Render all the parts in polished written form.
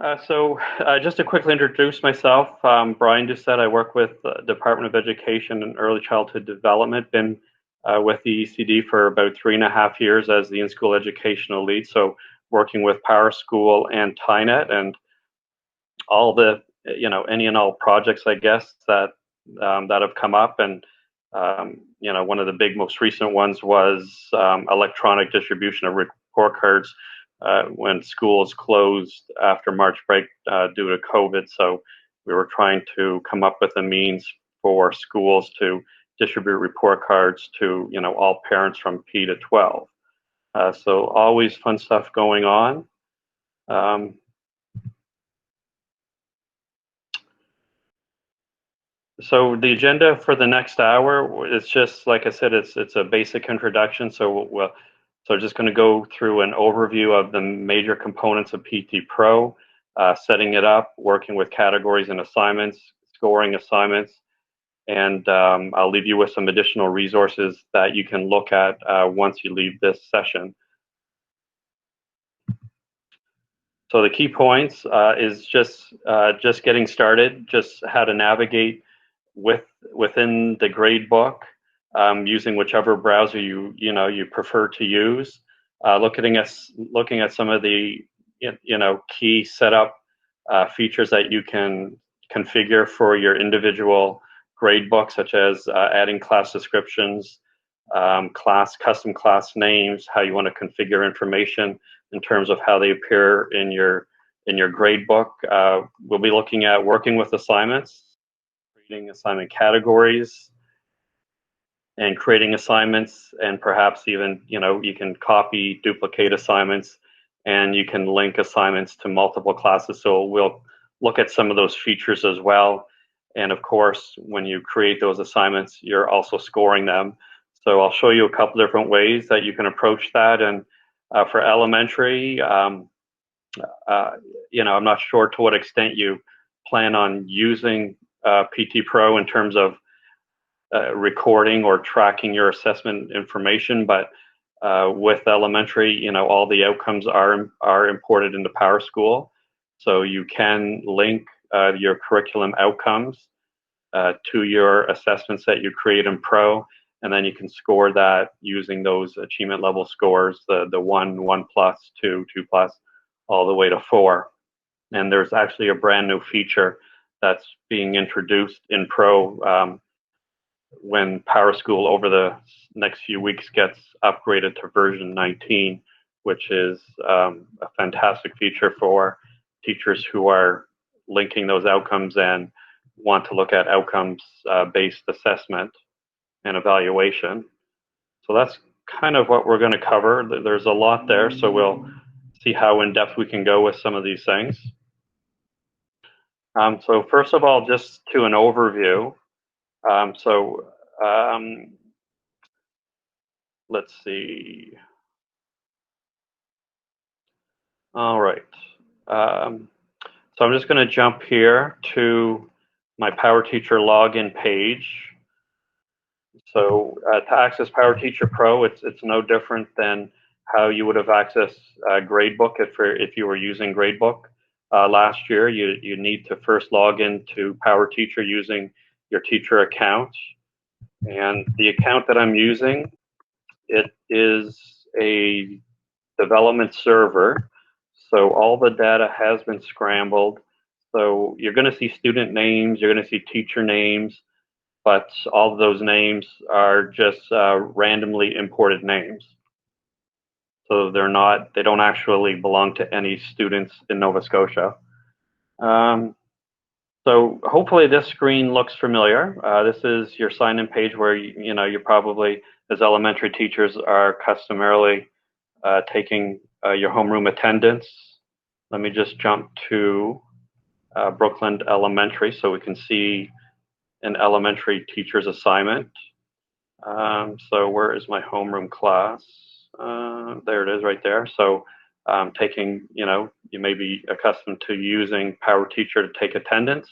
Just to quickly introduce myself, Brian just said I work with the Department of Education and Early Childhood Development. Been with the ECD for about 3.5 years as the in-school educational lead. So working with PowerSchool and TyNet and all the any and all projects, I guess that have come up. And one of the big, most recent ones was electronic distribution of report cards when schools closed after March break due to COVID. So we were trying to come up with a means for schools to distribute report cards to all parents from P to 12. So always fun stuff going on. So the agenda for the next hour is just like I said, it's a basic introduction. So just going to go through an overview of the major components of PT Pro, setting it up, working with categories and assignments, scoring assignments, and I'll leave you with some additional resources that you can look at once you leave this session. So the key points is just getting started, just how to navigate within the gradebook using whichever browser you prefer to use. Looking at some of the key setup features that you can configure for your individual gradebook, such as adding class descriptions, custom class names, how you want to configure information in terms of how they appear in your gradebook. We'll be looking at working with assignments, creating assignment categories, and creating assignments, and perhaps even you can copy, duplicate assignments, and you can link assignments to multiple classes. So we'll look at some of those features as well. And of course, when you create those assignments, you're also scoring them. So I'll show you a couple different ways that you can approach that. And for elementary, I'm not sure to what extent you plan on using PT Pro in terms of recording or tracking your assessment information, but with elementary, all the outcomes are imported into PowerSchool, so you can link your curriculum outcomes to your assessments that you create in Pro, and then you can score that using those achievement level scores, the 1 plus, 2 plus, all the way to 4. And there's actually a brand new feature that's being introduced in Pro when PowerSchool over the next few weeks gets upgraded to version 19, which is a fantastic feature for teachers who are linking those outcomes and want to look at outcomes-based assessment and evaluation. So that's kind of what we're going to cover. There's a lot there, so we'll see how in-depth we can go with some of these things. So first of all, just to an overview. Let's see. All right. So I'm just going to jump here to my PowerTeacher login page. So to access PowerTeacher Pro, it's no different than how you would have accessed Gradebook if you were using Gradebook last year. You need to first log into PowerTeacher using your teacher account. And the account that I'm using, it is a development server. So all the data has been scrambled. So you're going to see student names, you're going to see teacher names, but all of those names are just randomly imported names. So they don't actually belong to any students in Nova Scotia. So hopefully this screen looks familiar. This is your sign-in page where you probably, as elementary teachers, are customarily taking your homeroom attendance. Let me just jump to Brookland Elementary so we can see an elementary teacher's assignment. So where is my homeroom class? There it is right there. So taking, you may be accustomed to using PowerTeacher to take attendance.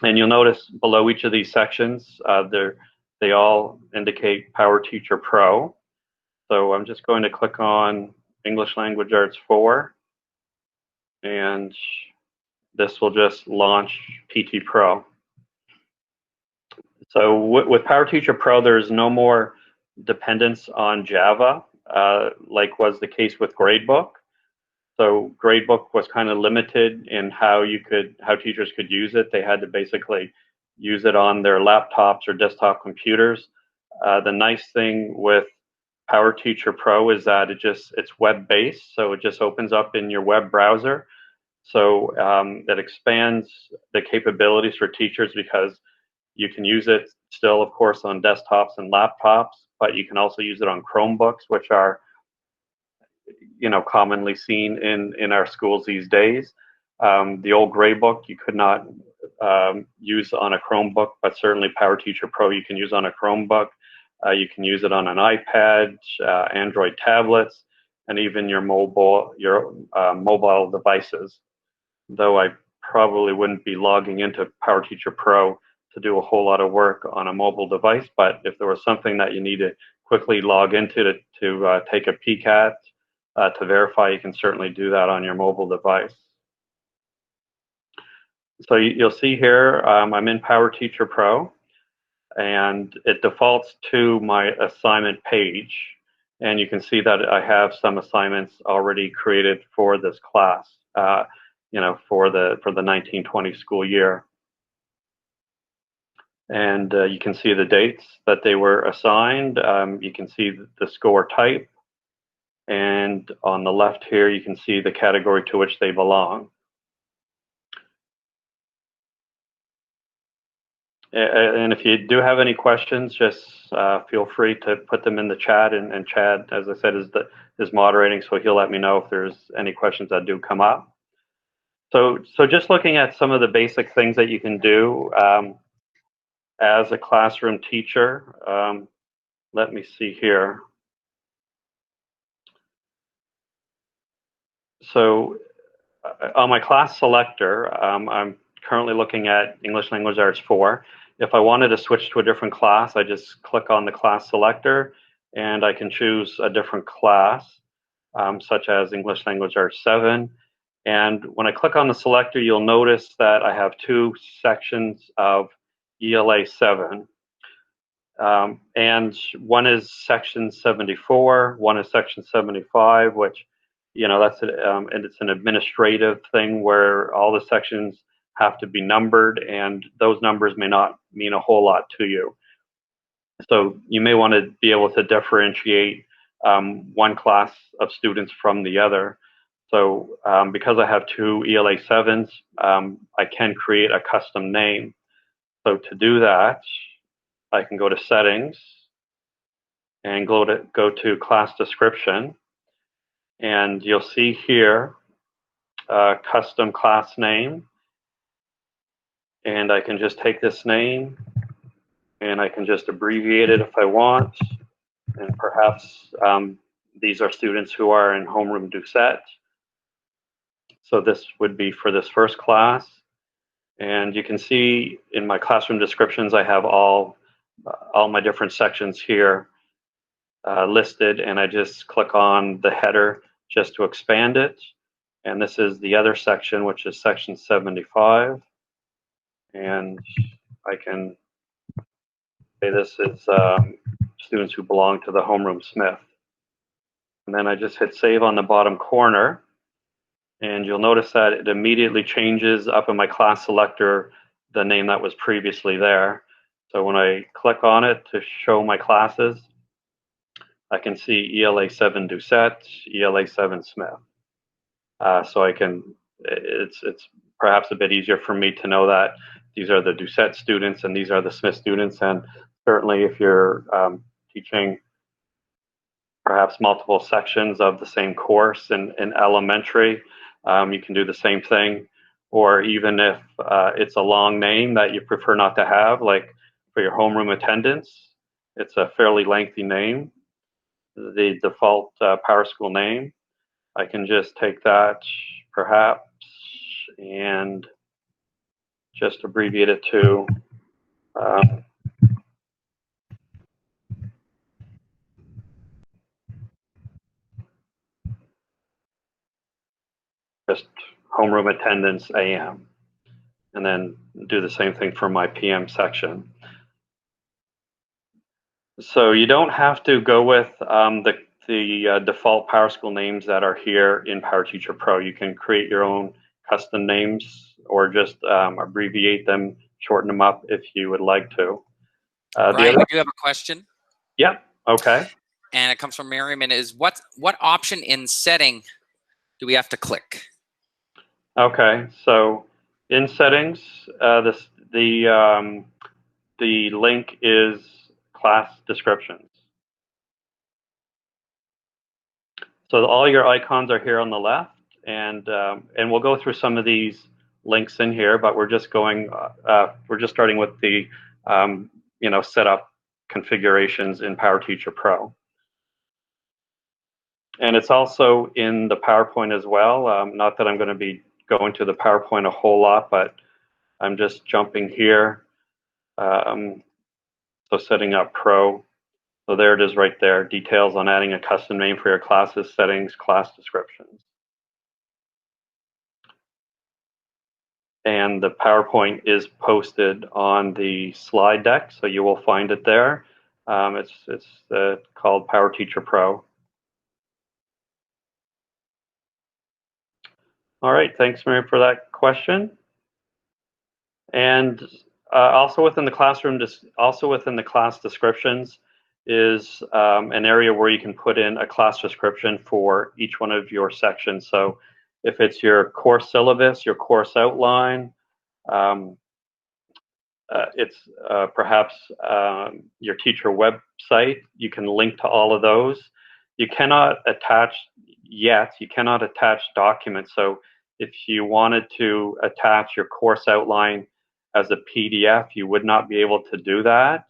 And you'll notice below each of these sections, they all indicate PowerTeacher Pro. So I'm just going to click on English Language Arts 4. and this will just launch PT Pro. So with PowerTeacher Pro, there's no more dependence on Java, like was the case with Gradebook. So Gradebook was kind of limited in how teachers could use it. They had to basically use it on their laptops or desktop computers. The nice thing with PowerTeacher Pro is that it's web-based, so it just opens up in your web browser. So it expands the capabilities for teachers because you can use it still, of course, on desktops and laptops, but you can also use it on Chromebooks, which are commonly seen in our schools these days. The old Gradebook you could not use on a Chromebook, but certainly PowerTeacher Pro you can use on a Chromebook. You can use it on an iPad, Android tablets, and even your mobile devices. Though I probably wouldn't be logging into PowerTeacher Pro to do a whole lot of work on a mobile device, but if there was something that you need to quickly log into to take a peek at, to verify, you can certainly do that on your mobile device. So you'll see here, I'm in PowerTeacher Pro, and it defaults to my assignment page. And you can see that I have some assignments already created for this class, for the 1920 school year. And you can see the dates that they were assigned. You can see the score type. And on the left here, you can see the category to which they belong. And if you do have any questions, just feel free to put them in the chat. And Chad, as I said, is moderating, so he'll let me know if there's any questions that do come up. So just looking at some of the basic things that you can do as a classroom teacher. Let me see here. So on my class selector, I'm currently looking at English Language Arts 4. If I wanted to switch to a different class, I just click on the class selector and I can choose a different class, such as English Language Arts 7. And when I click on the selector, you'll notice that I have two sections of ELA 7. And one is section 74, one is section 75, which, and it's an administrative thing where all the sections have to be numbered, and those numbers may not mean a whole lot to you. So you may want to be able to differentiate one class of students from the other. So because I have two ELA 7s, I can create a custom name. So to do that, I can go to Settings and go to Class Description, and you'll see here Custom Class Name, and I can just take this name and I can just abbreviate it if I want, and perhaps these are students who are in Homeroom Doucette. So this would be for this first class, and you can see in my classroom descriptions I have all my different sections here listed, and I just click on the header just to expand it. And this is the other section, which is section 75. And I can say this is students who belong to the Homeroom Smith. And then I just hit save on the bottom corner. And you'll notice that it immediately changes up in my class selector the name that was previously there. So when I click on it to show my classes, I can see ELA 7 Doucette, ELA 7 Smith. So it's perhaps a bit easier for me to know that these are the Doucette students and these are the Smith students. And certainly if you're teaching perhaps multiple sections of the same course in elementary, you can do the same thing. Or even if it's a long name that you prefer not to have, like for your homeroom attendance, it's a fairly lengthy name, the default PowerSchool name. I can just take that perhaps and just abbreviate it to just homeroom attendance AM, and then do the same thing for my PM section. So you don't have to go with the default PowerSchool names that are here in PowerTeacher Pro. You can create your own custom names or just abbreviate them, shorten them up if you would like to. Brian, we do have a question. Yeah, okay. And it comes from Miriam, and is what option in setting do we have to click? Okay, so in settings, the link is class descriptions. So all your icons are here on the left, and we'll go through some of these links in here, but we're just starting with the setup configurations in PowerTeacher Pro. And it's also in the PowerPoint as well. Not that I'm going to be going to the PowerPoint a whole lot, but I'm just jumping here. So setting up Pro. So there it is right there. Details on adding a custom name for your classes, settings, class descriptions. And the PowerPoint is posted on the slide deck, so you will find it there. It's called PowerTeacher Pro. All right, thanks, Mary, for that question. And also within the classroom, also within the class descriptions is an area where you can put in a class description for each one of your sections. So if it's your course syllabus, your course outline, it's perhaps your teacher website, you can link to all of those. You cannot attach documents. So if you wanted to attach your course outline as a PDF, you would not be able to do that.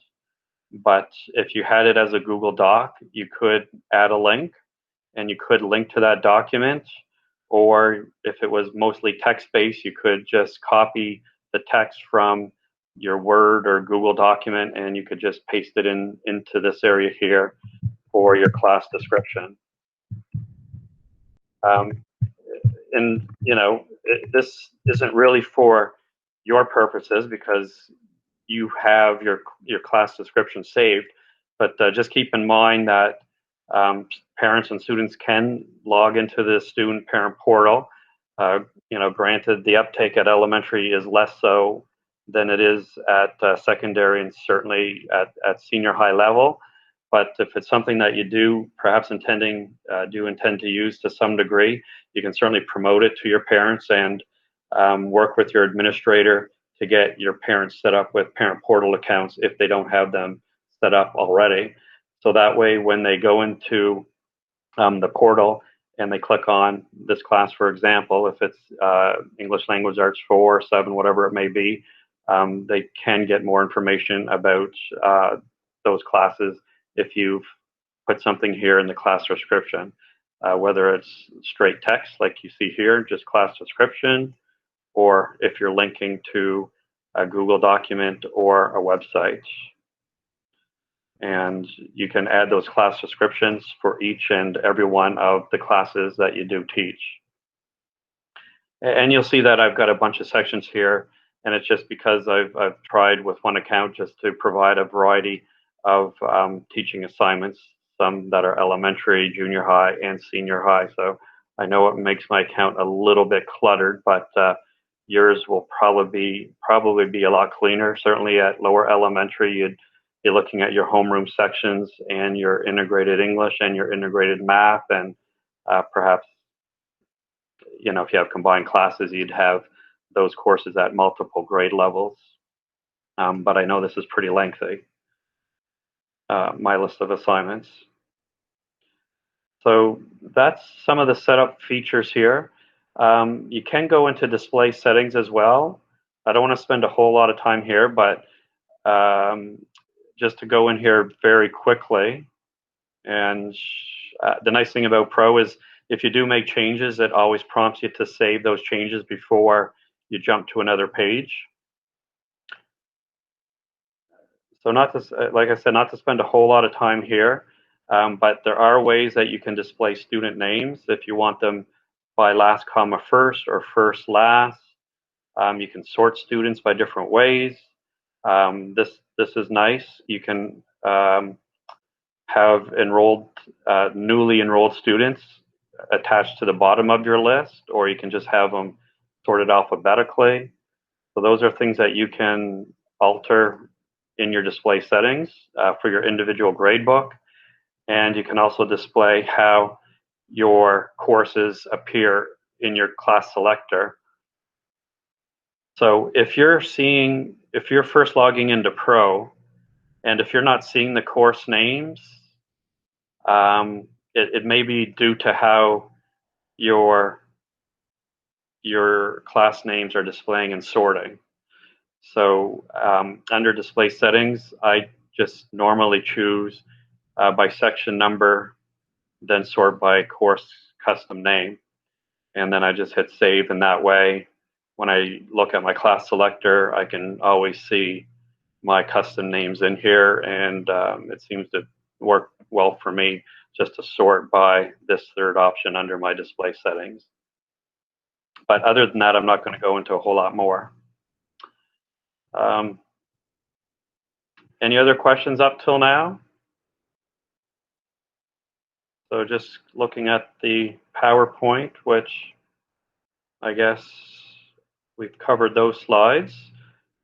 But if you had it as a Google Doc, you could add a link and you could link to that document. Or if it was mostly text-based, you could just copy the text from your Word or Google document and you could just paste it into this area here for your class description. And this isn't really for your purposes because you have your class description saved, but just keep in mind that parents and students can log into the student parent portal. Granted, the uptake at elementary is less so than it is at secondary and certainly at senior high level. But if it's something that you do perhaps intend to use to some degree, you can certainly promote it to your parents and work with your administrator to get your parents set up with parent portal accounts if they don't have them set up already. So that way, when they go into the portal and they click on this class, for example, if it's English Language Arts 4, 7, whatever it may be, they can get more information about those classes if you've put something here in the class description, whether it's straight text like you see here, just class description, or if you're linking to a Google document or a website. And you can add those class descriptions for each and every one of the classes that you do teach. And you'll see that I've got a bunch of sections here, and it's just because I've tried with one account just to provide a variety of teaching assignments, some that are elementary, junior high, and senior high. So I know it makes my account a little bit cluttered, but yours will probably be a lot cleaner. Certainly at lower elementary, you'd be looking at your homeroom sections and your integrated English and your integrated math, and perhaps if you have combined classes, you'd have those courses at multiple grade levels. But I know this is pretty lengthy, my list of assignments. So that's some of the setup features here. You can go into display settings as well. I don't want to spend a whole lot of time here, but just to go in here very quickly. And the nice thing about Pro is if you do make changes, it always prompts you to save those changes before you jump to another page. So like I said, not to spend a whole lot of time here, but there are ways that you can display student names if you want them by last comma first or first last. You can sort students by different ways. This is nice. You can have newly enrolled students attached to the bottom of your list, or you can just have them sorted alphabetically. So those are things that you can alter in your display settings for your individual gradebook. And you can also display how your courses appear in your class selector. So if you're first logging into Pro, and if you're not seeing the course names, it may be due to how your class names are displaying and sorting. So under display settings, I just normally choose by section number, then sort by course custom name. And then I just hit save, and that way, when I look at my class selector, I can always see my custom names in here, and it seems to work well for me just to sort by this third option under my display settings. But other than that, I'm not going to go into a whole lot more. Any other questions up till now? So just looking at the PowerPoint, which I guess we've covered those slides.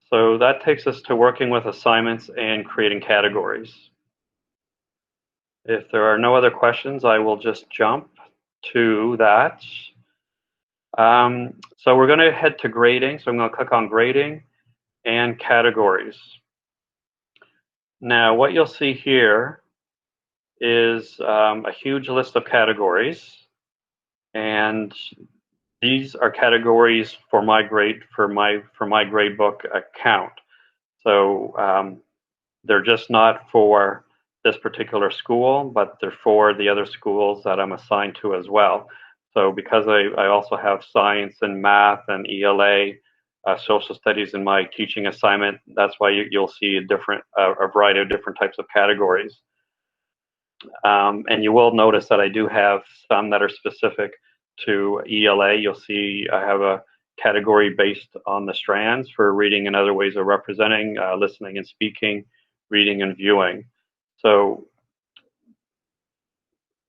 So that takes us to working with assignments and creating categories. If there are no other questions, I will just jump to that. So we're going to head to grading. So I'm going to click on grading and categories. Now, what you'll see here is a huge list of categories, and these are categories for my gradebook account. So they're just not for this particular school, but they're for the other schools that I'm assigned to as well. So because I also have science and math and ELA, social studies in my teaching assignment, that's why you'll see a variety of different types of categories. And you will notice that I do have some that are specific to ELA. You'll see I have a category based on the strands for reading and other ways of representing, listening and speaking, reading and viewing. So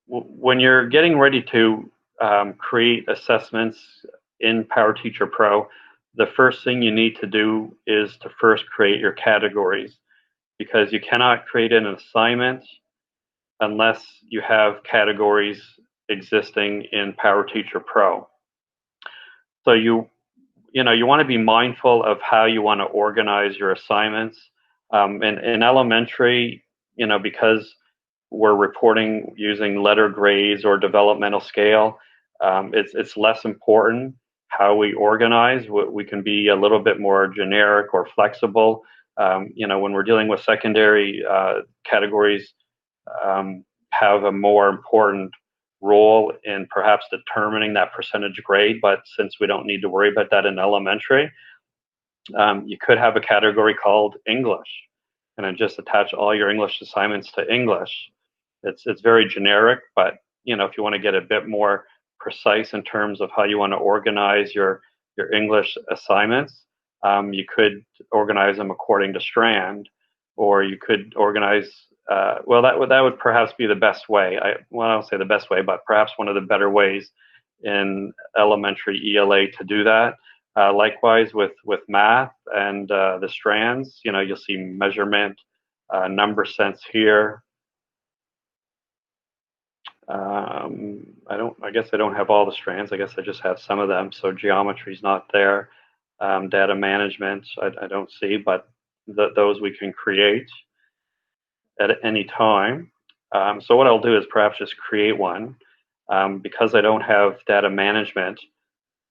when you're getting ready to create assessments in PowerTeacher Pro, the first thing you need to do is to first create your categories, because you cannot create an assignment unless you have categories existing in PowerTeacher Pro. So you want to be mindful of how you want to organize your assignments. In elementary, because we're reporting using letter grades or developmental scale, it's less important how we organize. We can be a little bit more generic or flexible. When we're dealing with secondary, categories have a more important role in perhaps determining that percentage grade, but since we don't need to worry about that in elementary, you could have a category called English, and then just attach all your English assignments to English. It's very generic, but if you want to get a bit more precise in terms of how you want to organize your English assignments, you could organize them according to strand, or you could organize. Well, that would perhaps be the best way. I don't say the best way, but perhaps one of the better ways in elementary ELA to do that. Likewise with math and the strands, you'll see measurement, number sense here. I guess I don't have all the strands. I guess I just have some of them. So geometry is not there. Data management, I don't see, but those we can create at any time. So what I'll do is perhaps just create one. Because I don't have data management,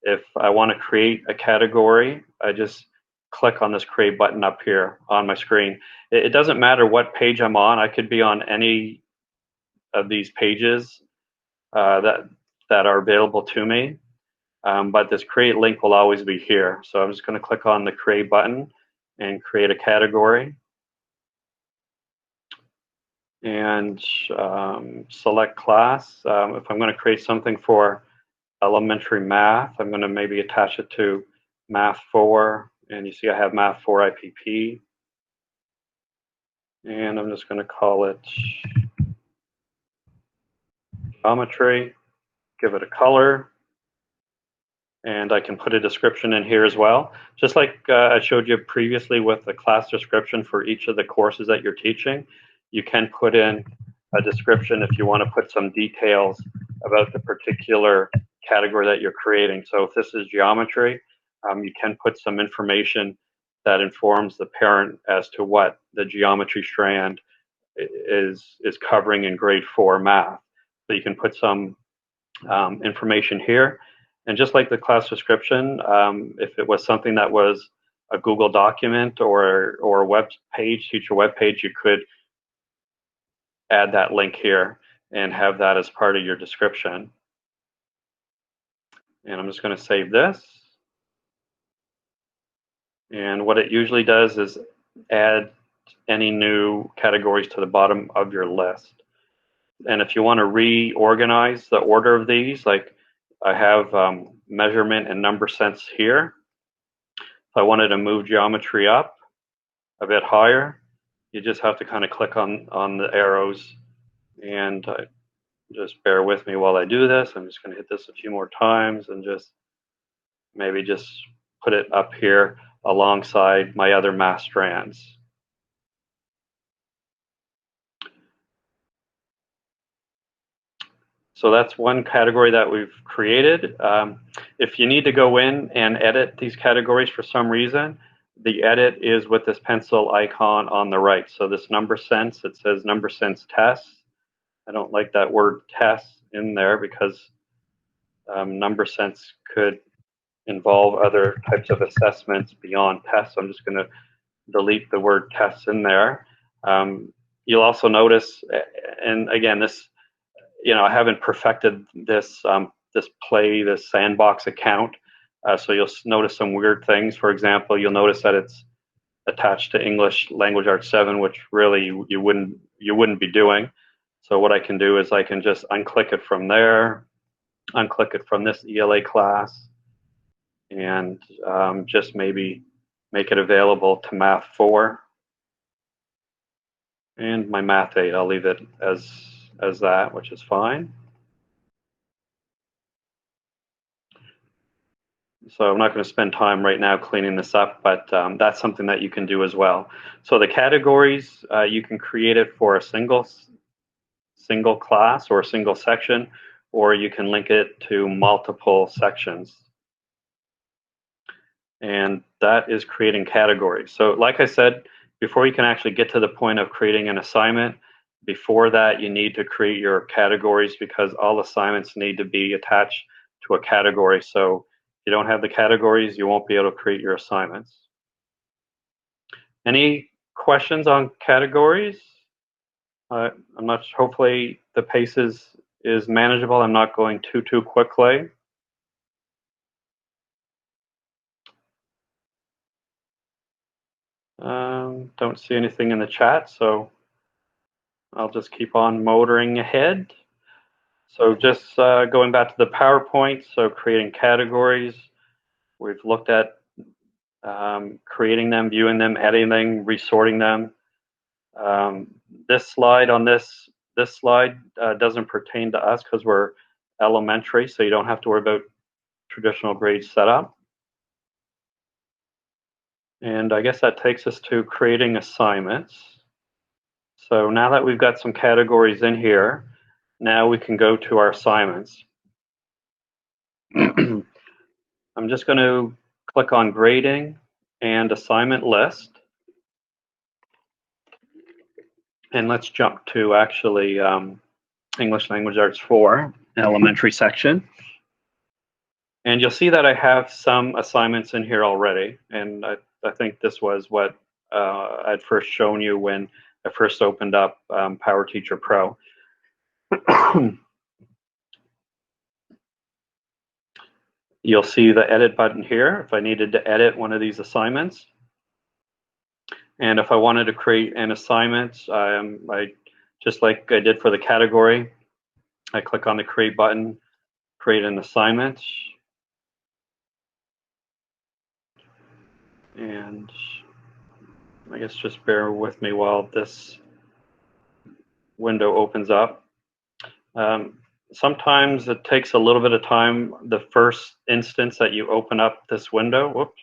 if I want to create a category, I just click on this create button up here on my screen. It doesn't matter what page I'm on. I could be on any of these pages that are available to me, but this create link will always be here. So I'm just going to click on the create button and create a category, and select class. If I'm going to create something for elementary math. I'm going to maybe attach it to Math 4, and you see I have Math 4 IPP. And I'm just going to call it geometry, give it a color, and I can put a description in here as well. Just like I showed you previously with the class description for each of the courses that you're teaching, you can put in a description if you want to put some details about the particular category that you're creating. So if this is geometry, you can put some information that informs the parent as to what the geometry strand is covering in grade 4 math. So you can put some information here. And just like the class description, if it was something that was a Google document or a web page, teacher web page, you could add that link here and have that as part of your description. And I'm just going to save this. And what it usually does is add any new categories to the bottom of your list. And if you want to reorganize the order of these, like I have measurement and number sense here. If I wanted to move geometry up a bit higher, you just have to kind of click on the arrows, and just bear with me while I do this. I'm just going to hit this a few more times and just maybe just put it up here alongside my other math strands. So that's one category that we've created. If you need to go in and edit these categories for some reason, the edit is with this pencil icon on the right. So this number sense, it says number sense test. I don't like that word test in there because number sense could involve other types of assessments beyond tests. So I'm just going to delete the word tests in there. You'll also notice, and again, this, I haven't perfected this this sandbox account, so you'll notice some weird things. For example, you'll notice that it's attached to English Language Arts 7, which really you wouldn't be doing. So what I can do is I can just unclick it from there, unclick it from this ELA class, and just maybe make it available to Math 4 and my Math 8. I'll leave it as that, which is fine. So I'm not going to spend time right now cleaning this up, but that's something that you can do as well. So the categories, you can create it for a single class or a single section, or you can link it to multiple sections. And that is creating categories. So like I said, before you can actually get to the point of creating an assignment, before that you need to create your categories, because all assignments need to be attached to a category. So if you don't have the categories, you won't be able to create your assignments. Any questions on categories? I'm not. Hopefully the pace is manageable. I'm not going too quickly. Don't see anything in the chat, so I'll just keep on motoring ahead. So just going back to the PowerPoint, so creating categories. We've looked at creating them, viewing them, editing them, resorting them. This slide on this slide doesn't pertain to us because we're elementary, so you don't have to worry about traditional grade setup. And I guess that takes us to creating assignments. So now that we've got some categories in here, now we can go to our assignments. I'm just going to click on grading and assignment list. And let's jump to actually English Language Arts 4, elementary section. And you'll see that I have some assignments in here already. And I think this was what I'd first shown you when I first opened up PowerTeacher Pro. You'll see the edit button here if I needed to edit one of these assignments. And if I wanted to create an assignment, I just like I did for the category, I click on the create button, create an assignment. And I guess just bear with me while this window opens up. Sometimes it takes a little bit of time. The first instance that you open up this window, whoops,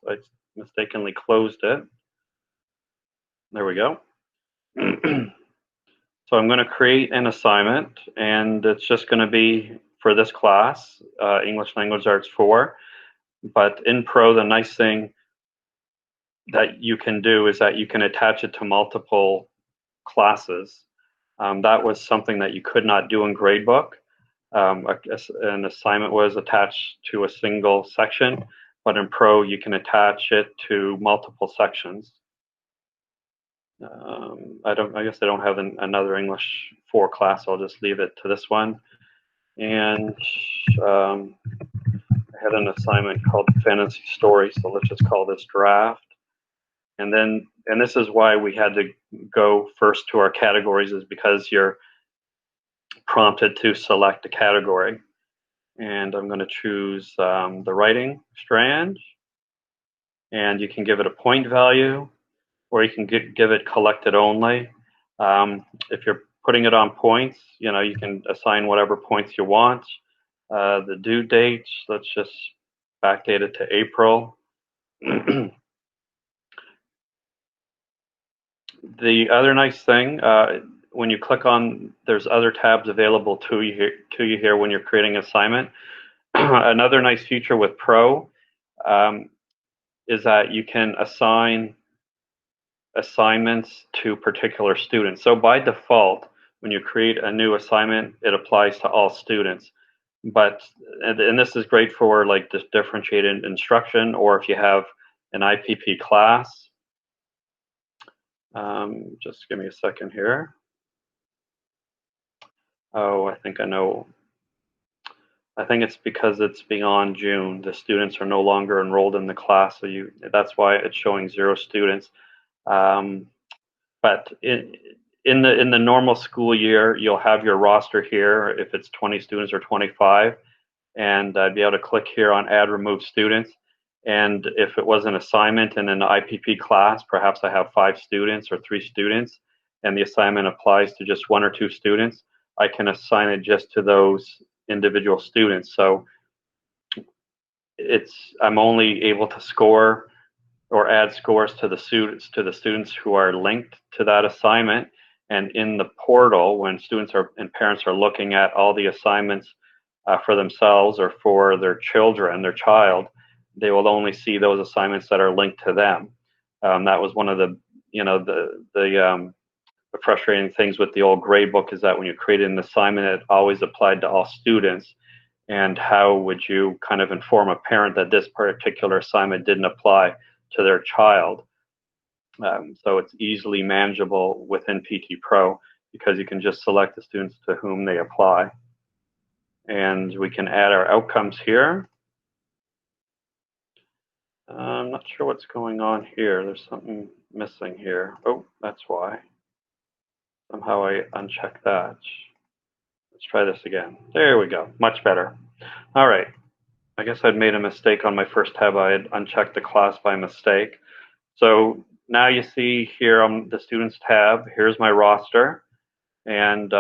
I mistakenly closed it. There we go. So I'm going to create an assignment, and it's just going to be for this class, English Language Arts 4. But in Pro, the nice thing that you can do is that you can attach it to multiple classes. That was something that you could not do in Gradebook. An assignment was attached to a single section, but in Pro you can attach it to multiple sections. I guess I don't have another English 4 class. I'll just leave it to this one. And I had an assignment called Fantasy Story, so let's just call this Draft. And this is why we had to go first to our categories, is because you're prompted to select a category. And I'm going to choose the writing strand, and you can give it a point value, or you can give it collected only. If you're putting it on points, you can assign whatever points you want. The due date, let's just backdate it to April. The other nice thing, when you click on, there's other tabs available to you here when you're creating an assignment. Another nice feature with Pro is that you can assign assignments to particular students. So by default, when you create a new assignment, it applies to all students. And this is great for like differentiated instruction, or if you have an IPP class. Just give me a second here. Oh, I think I know. I think it's because it's beyond June. The students are no longer enrolled in the class, so that's why it's showing 0 students. But in the normal school year, you'll have your roster here if it's 20 students or 25, and I'd be able to click here on Add Remove Students. And if it was an assignment in an IPP class, perhaps I have 5 students or 3 students, and the assignment applies to just 1 or 2 students, I can assign it just to those individual students. So I'm only able to score or add scores to the students who are linked to that assignment. And in the portal, when students and parents are looking at all the assignments for themselves or for their child, they will only see those assignments that are linked to them. That was one of the frustrating things with the old Gradebook, is that when you created an assignment, it always applied to all students. And how would you kind of inform a parent that this particular assignment didn't apply to their child? So it's easily manageable within PT Pro, because you can just select the students to whom they apply. And we can add our outcomes here. I'm not sure what's going on here. There's something missing here. Oh, that's why. Somehow I unchecked that. Let's try this again. There we go. Much better. All right. I guess I'd made a mistake on my first tab. I had unchecked the class by mistake. So now you see here on the Students tab, here's my roster. And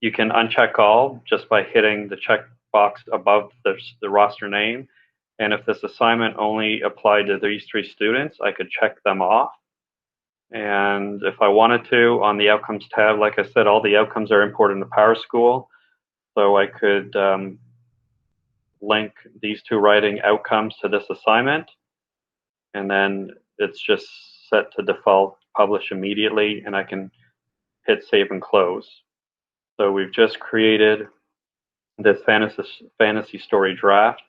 you can uncheck all just by hitting the check box above the roster name. And if this assignment only applied to these 3 students, I could check them off. And if I wanted to, on the Outcomes tab, like I said, all the outcomes are imported into PowerSchool. So I could link these 2 writing outcomes to this assignment. And then it's just set to default publish immediately, and I can hit save and close. So we've just created this fantasy story draft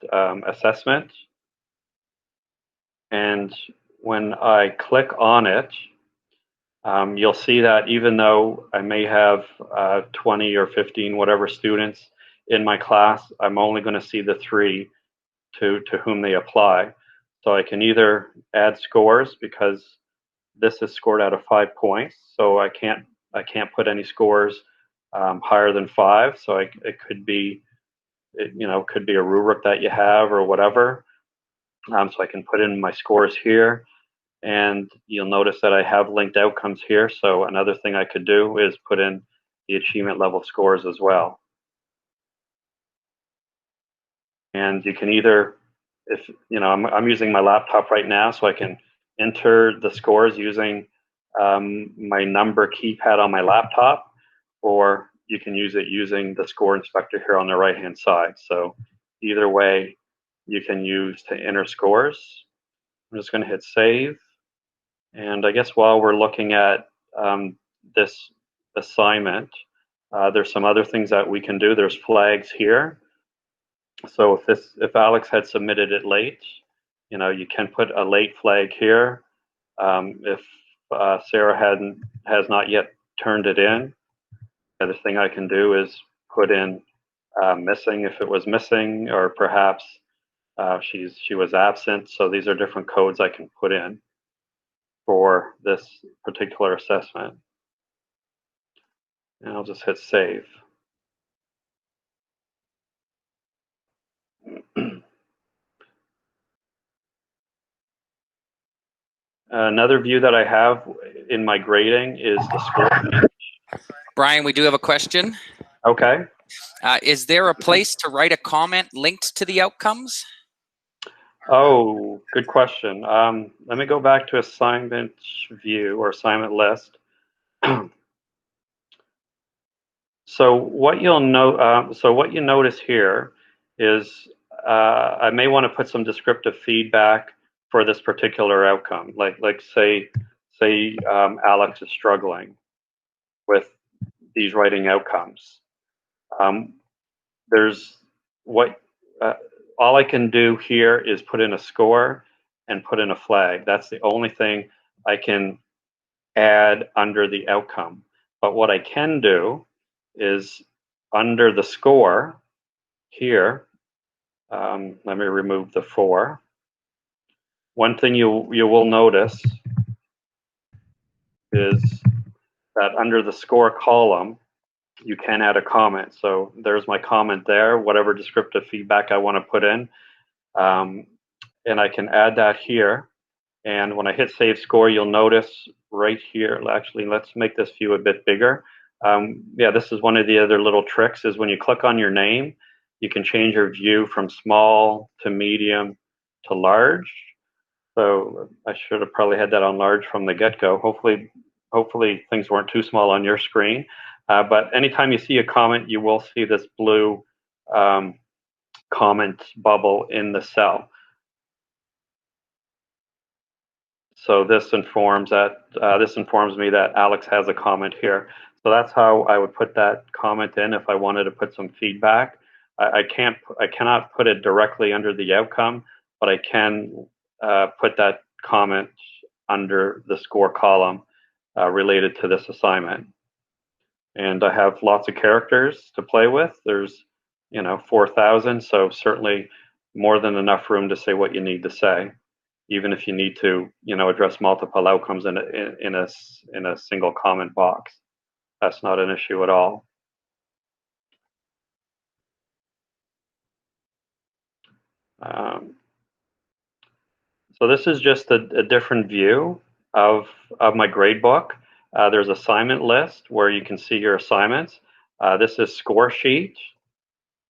assessment. And when I click on it, you'll see that even though I may have 20 or 15, whatever students in my class, I'm only going to see the 3 to whom they apply. So I can either add scores, because this is scored out of 5 points, so I can't put any scores higher than 5. So it could be it, could be a rubric that you have or whatever. So I can put in my scores here, and you'll notice that I have linked outcomes here. So another thing I could do is put in the achievement level scores as well. And you can either, if I'm using my laptop right now, so I can enter the scores using my number keypad on my laptop, or you can use it using the score inspector here on the right hand side. So either way you can use to enter scores. I'm just going to hit save. And I guess while we're looking at this assignment, there's some other things that we can do. There's flags here. So if Alex had submitted it late, you can put a late flag here. If Sarah has not yet turned it in, the other thing I can do is put in missing if it was missing, or perhaps she was absent. So these are different codes I can put in for this particular assessment. And I'll just hit save. Another view that I have in my grading is the score. Brian, we do have a question. Okay. Is there a place to write a comment linked to the outcomes? Oh, good question. Let me go back to assignment view or assignment list. So what you'll what you notice here is I may want to put some descriptive feedback for this particular outcome. Like say Alex is struggling with these writing outcomes. There's what all I can do here is put in a score and put in a flag. That's the only thing I can add under the outcome. But what I can do is under the score here, let me remove the 4. One thing you will notice is that under the score column, you can add a comment. So there's my comment there, whatever descriptive feedback I want to put in. And I can add that here. And when I hit save score, you'll notice right here, actually, let's make this view a bit bigger. Yeah, this is one of the other little tricks is when you click on your name, you can change your view from small to medium to large. So I should have probably had that on large from the get-go. Hopefully things weren't too small on your screen. But anytime you see a comment, you will see this blue comment bubble in the cell. So this informs me that Alex has a comment here. So that's how I would put that comment in if I wanted to put some feedback. I cannot put it directly under the outcome, but I can put that comment under the score column related to this assignment. And I have lots of characters to play with. There's 4,000, so certainly more than enough room to say what you need to say, even if you need to address multiple outcomes in a single comment box. That's not an issue at all. So this is just a different view of my gradebook. There's assignment list where you can see your assignments. This is score sheet,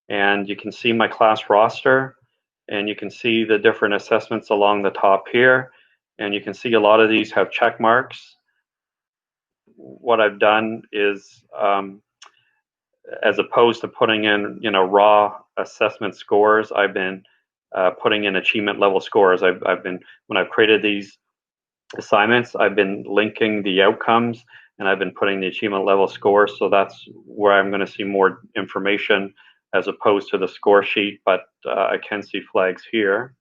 and you can see my class roster, and you can see the different assessments along the top here, and you can see a lot of these have check marks. What I've done is, as opposed to putting in raw assessment scores, I've been putting in achievement level scores. When I've created these assignments, I've been linking the outcomes, and I've been putting the achievement level scores. So that's where I'm going to see more information as opposed to the score sheet, but I can see flags here.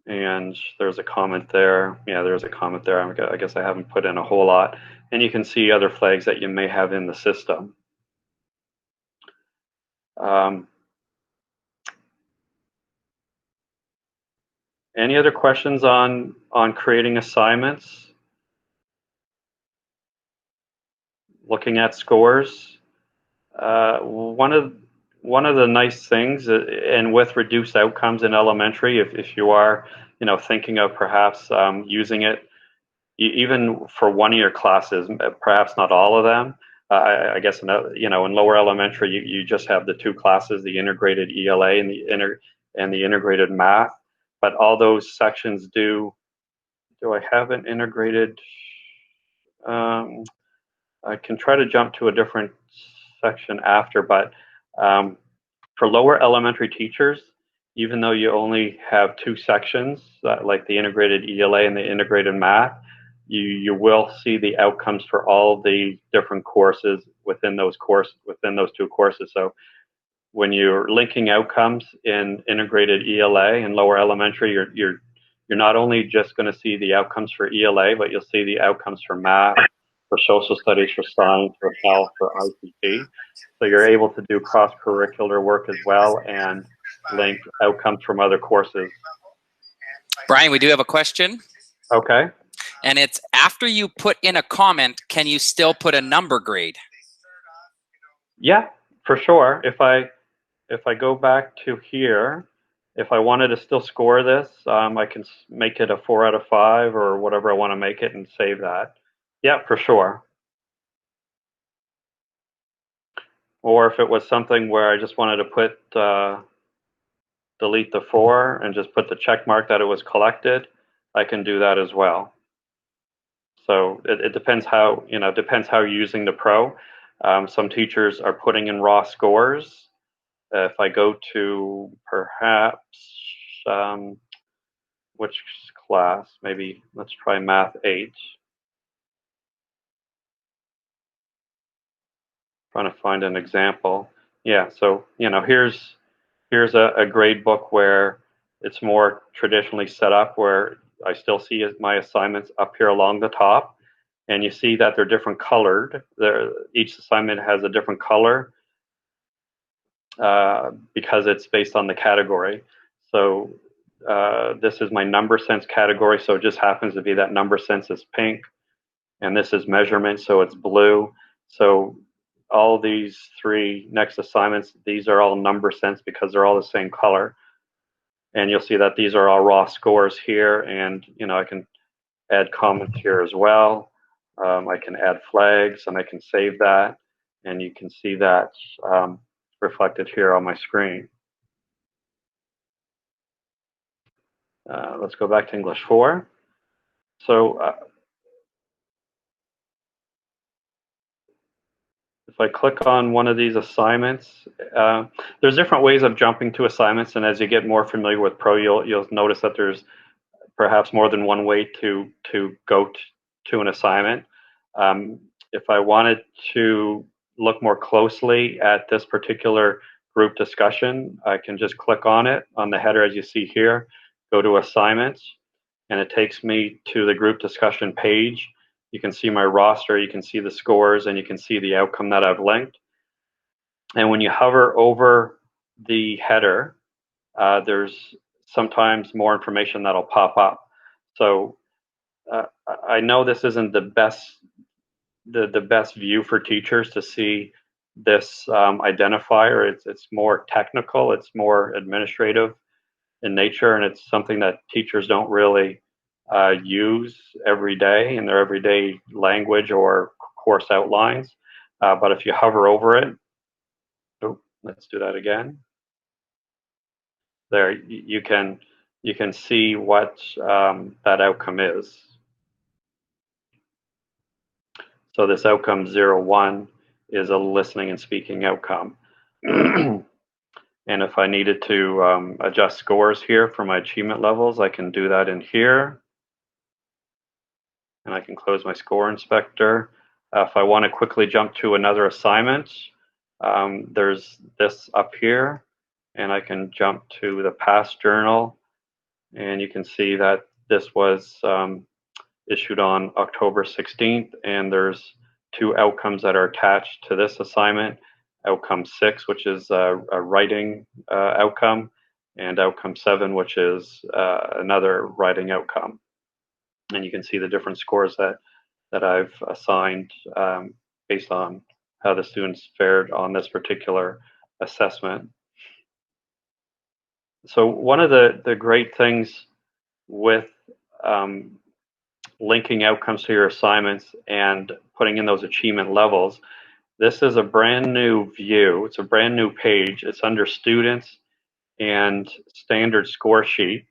And there's a comment there. Yeah, there's a comment there. I guess I haven't put in a whole lot. And you can see other flags that you may have in the system. Any other questions on creating assignments? Looking at scores. One of one of the nice things, and with reduced outcomes in elementary, if you are, thinking of perhaps using it even for one of your classes, perhaps not all of them. I guess in lower elementary, you just have the two classes, the integrated ELA and the integrated math. But all those sections do. Do I have an integrated? I can try to jump to a different section after, but for lower elementary teachers, even though you only have two sections, like the integrated ELA and the integrated math, you will see the outcomes for all the different courses within those two courses. So when you're linking outcomes in integrated ELA and lower elementary, you're not only just going to see the outcomes for ELA, but you'll see the outcomes for math, for social studies, for science, for health, for ICT. So you're able to do cross-curricular work as well and link outcomes from other courses. Brian, we do have a question. Okay. And it's, after you put in a comment, can you still put a number grade? Yeah, for sure. If I go back to here, if I wanted to still score this, I can make it a 4 out of 5 or whatever I want to make it and save that. Yeah, for sure. Or if it was something where I just wanted to put delete the 4 and just put the check mark that it was collected, I can do that as well. So it depends how you're using the Pro. Some teachers are putting in raw scores. If I go to perhaps which class, maybe let's try Math 8. Trying to find an example. Yeah, so here's a grade book where it's more traditionally set up, where I still see my assignments up here along the top, and you see that they're different colored. Each assignment has a different color because it's based on the category. So this is my number sense category, so it just happens to be that number sense is pink, and this is measurement, so it's blue. So all these three next assignments, these are all number sense because they're all the same color. And you'll see that these are all raw scores here, and I can add comments here as well. I can add flags, and I can save that, and you can see that reflected here on my screen. Let's go back to English 4. So if I click on one of these assignments, there's different ways of jumping to assignments, and as you get more familiar with Pro, you'll notice that there's perhaps more than one way to go to an assignment. If I wanted to look more closely at this particular group discussion, I can just click on it on the header as you see here, go to assignments, and it takes me to the group discussion page. You can see my roster, you can see the scores, and you can see the outcome that I've linked. And when you hover over the header, there's sometimes more information that'll pop up. So I know this isn't the best view for teachers to see this identifier. It's more technical, it's more administrative in nature, and it's something that teachers don't really use every day in their everyday language or course outlines. But if you hover over it, let's do that again. There, you can see what that outcome is. So this outcome 0-1 is a listening and speaking outcome. And if I needed to adjust scores here for my achievement levels, I can do that in here. And I can close my score inspector. If I want to quickly jump to another assignment, there's this up here, and I can jump to the past journal, and you can see that this was issued on October 16th, and there's two outcomes that are attached to this assignment. Outcome 6, which is a writing outcome, and outcome 7, which is another writing outcome. And you can see the different scores that I've assigned based on how the students fared on this particular assessment. So one of the great things with linking outcomes to your assignments and putting in those achievement levels, this is a brand new view. It's a brand new page. It's under Students and Standard Score Sheet.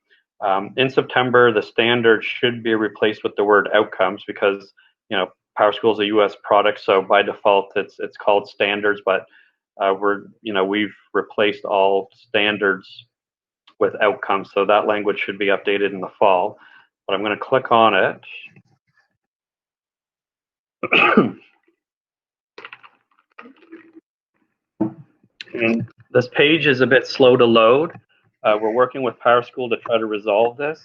In September, the standard should be replaced with the word outcomes because, you know, PowerSchool is a U.S. product, so by default it's called standards. But we've replaced all standards with outcomes, so that language should be updated in the fall. But I'm going to click on it. And this page is a bit slow to load. We're working with PowerSchool to try to resolve this.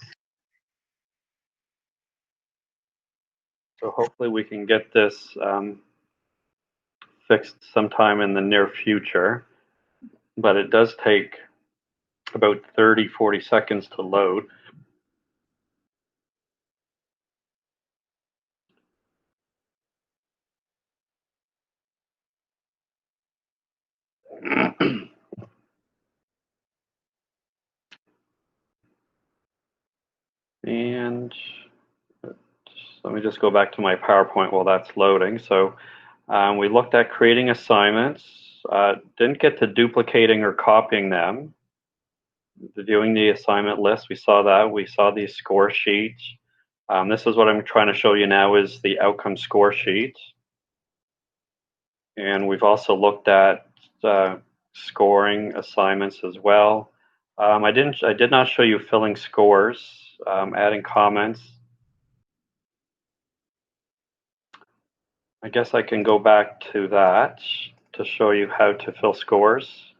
So hopefully we can get this fixed sometime in the near future. But it does take about 30-40 seconds to load. And let me just go back to my PowerPoint while that's loading. So we looked at creating assignments, didn't get to duplicating or copying them. Viewing the assignment list, we saw that. We saw the score sheets. This is what I'm trying to show you now is the outcome score sheet. And we've also looked at scoring assignments as well. I did not show you filling scores, adding comments. I guess I can go back to that to show you how to fill scores.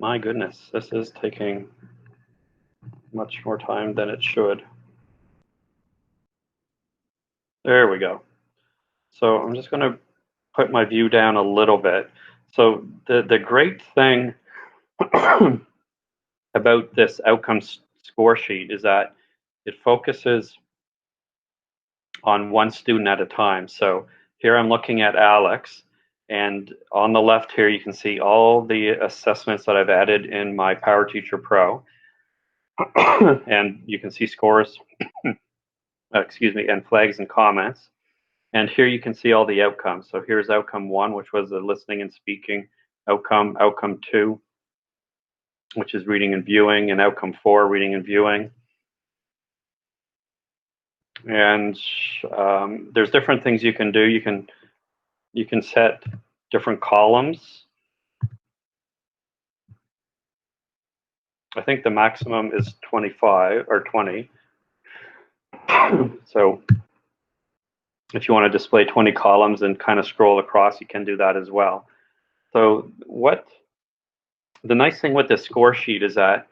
My goodness, this is taking much more time than it should. There we go. So I'm just going to put my view down a little bit. So the great thing about this outcome score sheet is that it focuses on one student at a time. So here I'm looking at Alex, and on the left here you can see all the assessments that I've added in my PowerTeacher Pro. And you can see scores, excuse me, and flags and comments. And here you can see all the outcomes. So here's outcome 1, which was the listening and speaking outcome, outcome 2, which is reading and viewing, and outcome 4, reading and viewing. And there's different things you can do. You can set different columns. I think the maximum is 25 or 20. So if you want to display 20 columns and kind of scroll across, you can do that as well. So the nice thing with this score sheet is that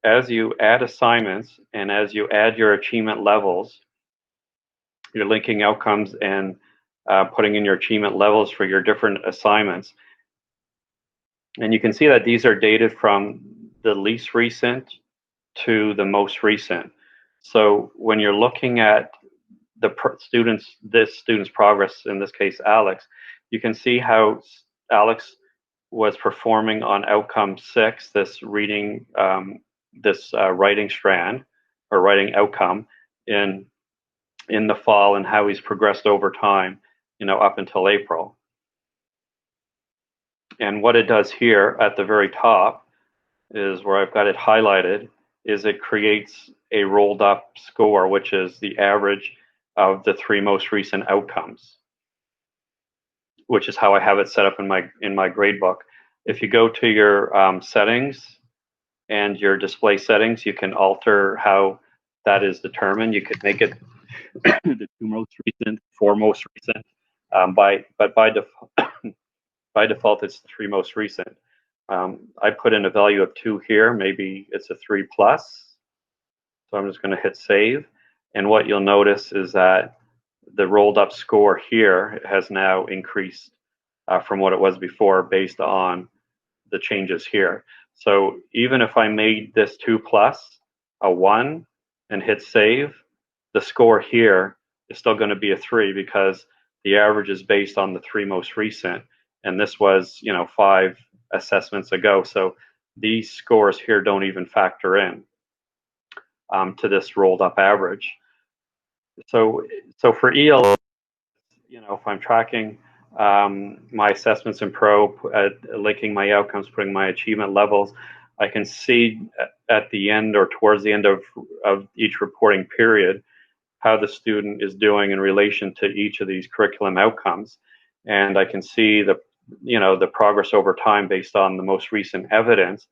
as you add assignments and as you add your achievement levels, you're linking outcomes and putting in your achievement levels for your different assignments. And you can see that these are dated from the least recent to the most recent. So when you're looking at this student's progress, in this case Alex, you can see how Alex was performing on outcome 6, this reading, writing strand or writing outcome in the fall, and how he's progressed over time, up until April. And what it does here at the very top is where I've got it highlighted, is it creates a rolled up score, which is the average of the 3 most recent outcomes, which is how I have it set up in my gradebook. If you go to your settings and your display settings, you can alter how that is determined. You could make it the 2 most recent, 4 most recent, but by default it's the 3 most recent. I put in a value of 2 here. Maybe it's a 3+. So I'm just going to hit save. And what you'll notice is that the rolled up score here has now increased from what it was before based on the changes here. So even if I made this 2+ a 1 and hit save, the score here is still going to be a 3 because the average is based on the 3 most recent, and this was 5 assessments ago. So these scores here don't even factor in to this rolled up average. So for EL, if I'm tracking my assessments in Pro, linking my outcomes, putting my achievement levels, I can see at the end or towards the end of each reporting period how the student is doing in relation to each of these curriculum outcomes. And I can see the progress over time based on the most recent evidence.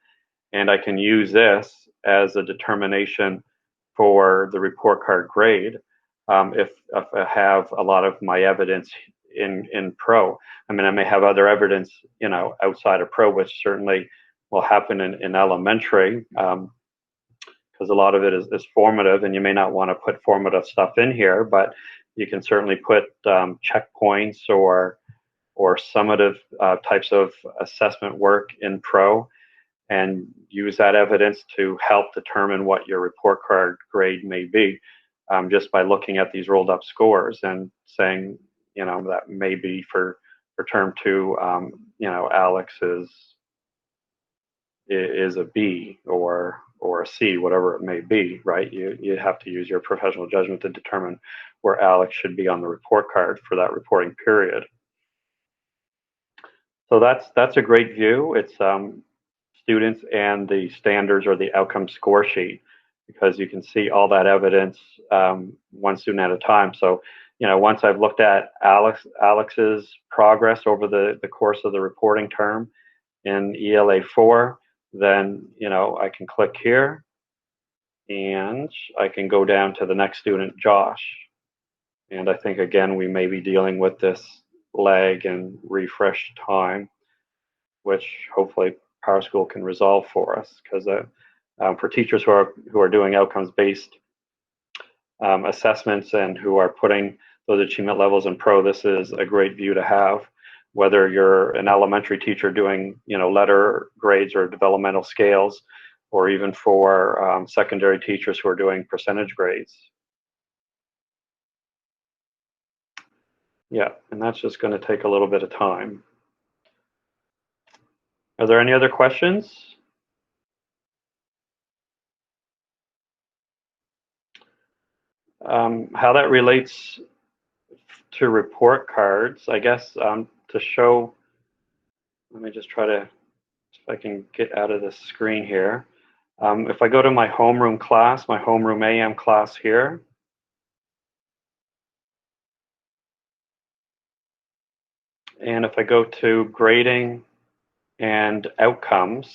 And I can use this as a determination for the report card grade if I have a lot of my evidence in Pro. I mean, I may have other evidence, outside of Pro, which certainly will happen in elementary, because a lot of it is formative, and you may not want to put formative stuff in here, but you can certainly put checkpoints or summative types of assessment work in Pro, and use that evidence to help determine what your report card grade may be, just by looking at these rolled up scores and saying, that may be for term 2, Alex is a B or a C, whatever it may be, right? You have to use your professional judgment to determine where Alex should be on the report card for that reporting period. So that's a great view. It's students and the standards or the outcome score sheet, because you can see all that evidence one student at a time. So once I've looked at Alex's progress over the course of the reporting term in ELA 4, then I can click here and I can go down to the next student, Josh. And I think again we may be dealing with this lag and refresh time, which hopefully PowerSchool can resolve for us, because for teachers who are doing outcomes-based assessments and who are putting those achievement levels in Pro, this is a great view to have. Whether you're an elementary teacher doing letter grades or developmental scales, or even for secondary teachers who are doing percentage grades. Yeah, and that's just going to take a little bit of time. Are there any other questions? How that relates to report cards, I guess, to show, let me just try to, if I can get out of this screen here. If I go to my homeroom class, my homeroom AM class here, and if I go to grading and outcomes,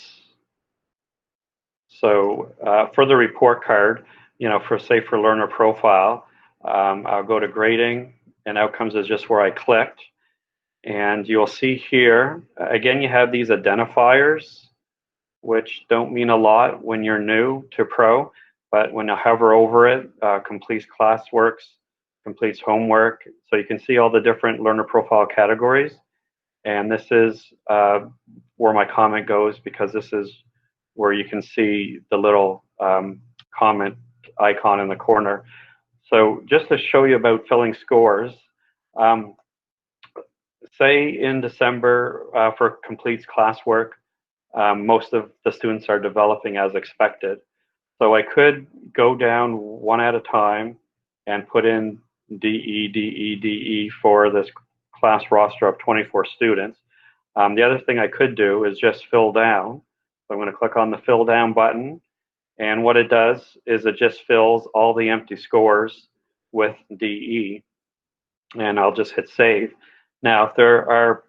so for the report card, for learner profile, I'll go to grading, and outcomes is just where I clicked. And you'll see here, again, you have these identifiers, which don't mean a lot when you're new to Pro, but when I hover over it, completes classworks, completes homework. So you can see all the different learner profile categories. And this is where my comment goes, because this is where you can see the little comment icon in the corner. So just to show you about filling scores, say in December for completes classwork, most of the students are developing as expected. So I could go down one at a time and put in DE, DE, DE for this class roster of 24 students. The other thing I could do is just fill down. So I'm going to click on the fill down button, and what it does is it just fills all the empty scores with DE, and I'll just hit save. Now, if there are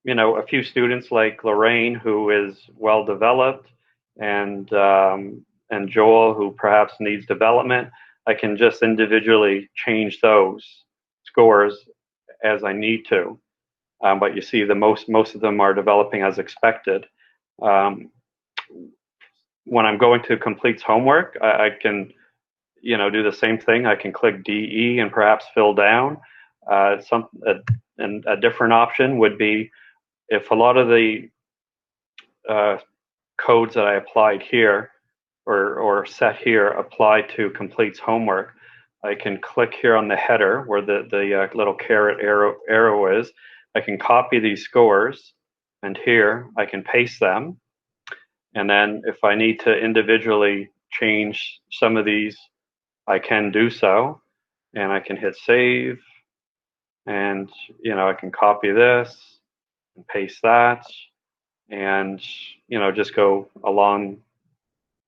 a few students like Lorraine, who is well developed, and Joel, who perhaps needs development, I can just individually change those scores as I need to. But you see, most of them are developing as expected. When I'm going to completes homework, I can do the same thing. I can click DE and perhaps fill down. And a different option would be, if a lot of the codes that I applied here or set here apply to completes homework, I can click here on the header where the little caret arrow is. I can copy these scores, and here I can paste them. And then if I need to individually change some of these, I can do so. And I can hit save, and I can copy this and paste that, and just go along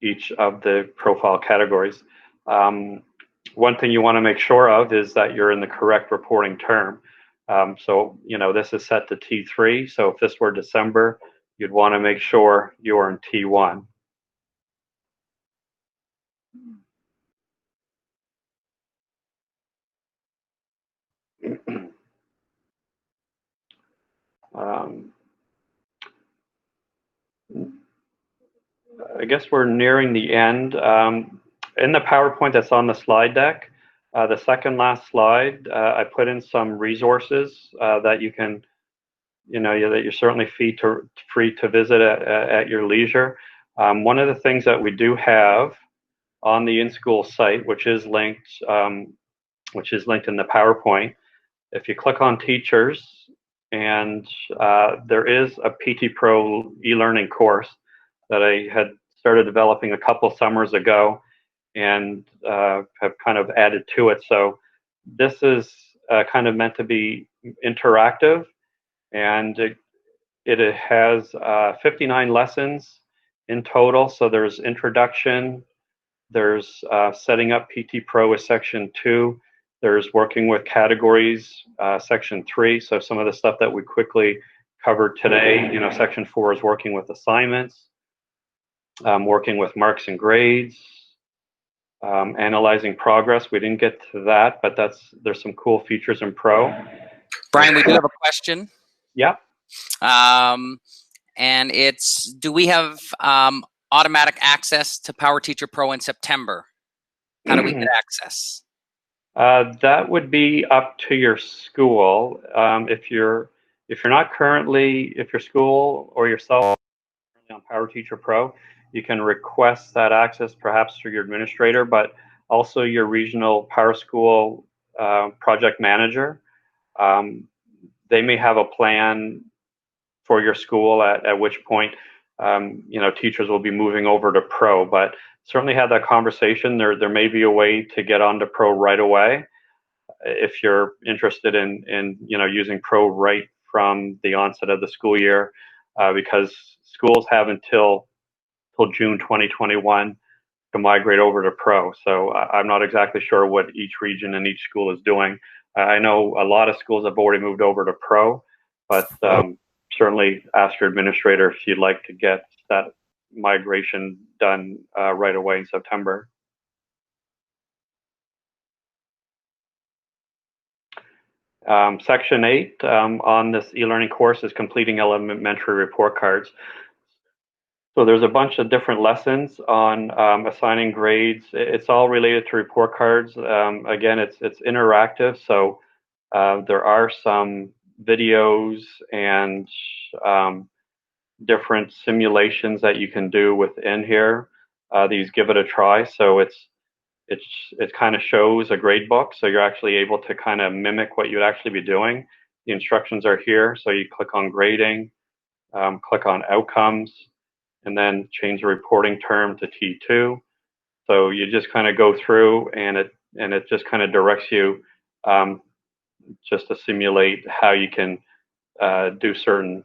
each of the profile categories. One thing you want to make sure of is that you're in the correct reporting term. So this is set to T3. So if this were December, you'd want to make sure you're in T1. I guess we're nearing the end. In the PowerPoint that's on the slide deck, the second last slide, I put in some resources that you can, that you're certainly free to visit at your leisure. One of the things that we do have on the iNSchool site, which is linked in the PowerPoint, if you click on Teachers, and there is a PT Pro e-learning course that I had started developing a couple summers ago, and have kind of added to it. So this is kind of meant to be interactive, and it has 59 lessons in total. So there's introduction, there's setting up PT Pro with section 2, there's working with categories, section 3. So some of the stuff that we quickly covered today, section 4 is working with assignments, working with marks and grades, analyzing progress. We didn't get to that, but there's some cool features in Pro. Brian, we do have a question. Yeah. And it's, do we have automatic access to PowerTeacher Pro in September? How do we get access? That would be up to your school. If your school or yourself on PowerTeacher Pro, you can request that access perhaps through your administrator, but also your regional PowerSchool project manager. They may have a plan for your school at which point teachers will be moving over to Pro, but certainly have that conversation. There may be a way to get onto Pro right away if you're interested in using Pro right from the onset of the school year, because schools have until June 2021 to migrate over to Pro. So I'm not exactly sure what each region and each school is doing. I know a lot of schools have already moved over to Pro, but certainly ask your administrator if you'd like to get that migration done right away in September. Section 8 on this e-learning course is completing elementary report cards. So there's a bunch of different lessons on assigning grades. It's all related to report cards. Again, it's interactive, so there are some videos and different simulations that you can do within here. These give it a try. So it kind of shows a grade book, so you're actually able to kind of mimic what you'd actually be doing. The instructions are here, so you click on grading, click on outcomes, and then change the reporting term to T2. So you just kind of go through, and it just kind of directs you just to simulate how you can do certain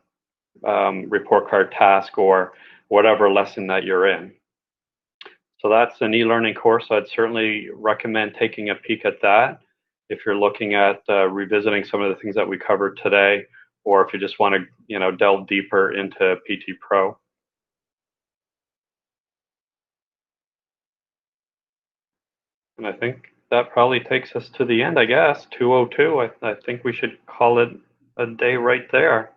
report card task or whatever lesson that you're in. So that's an e-learning course. I'd certainly recommend taking a peek at that if you're looking at revisiting some of the things that we covered today, or if you just want to delve deeper into PT Pro. And I think that probably takes us to the end, I guess. 2:02. I think we should call it a day right there.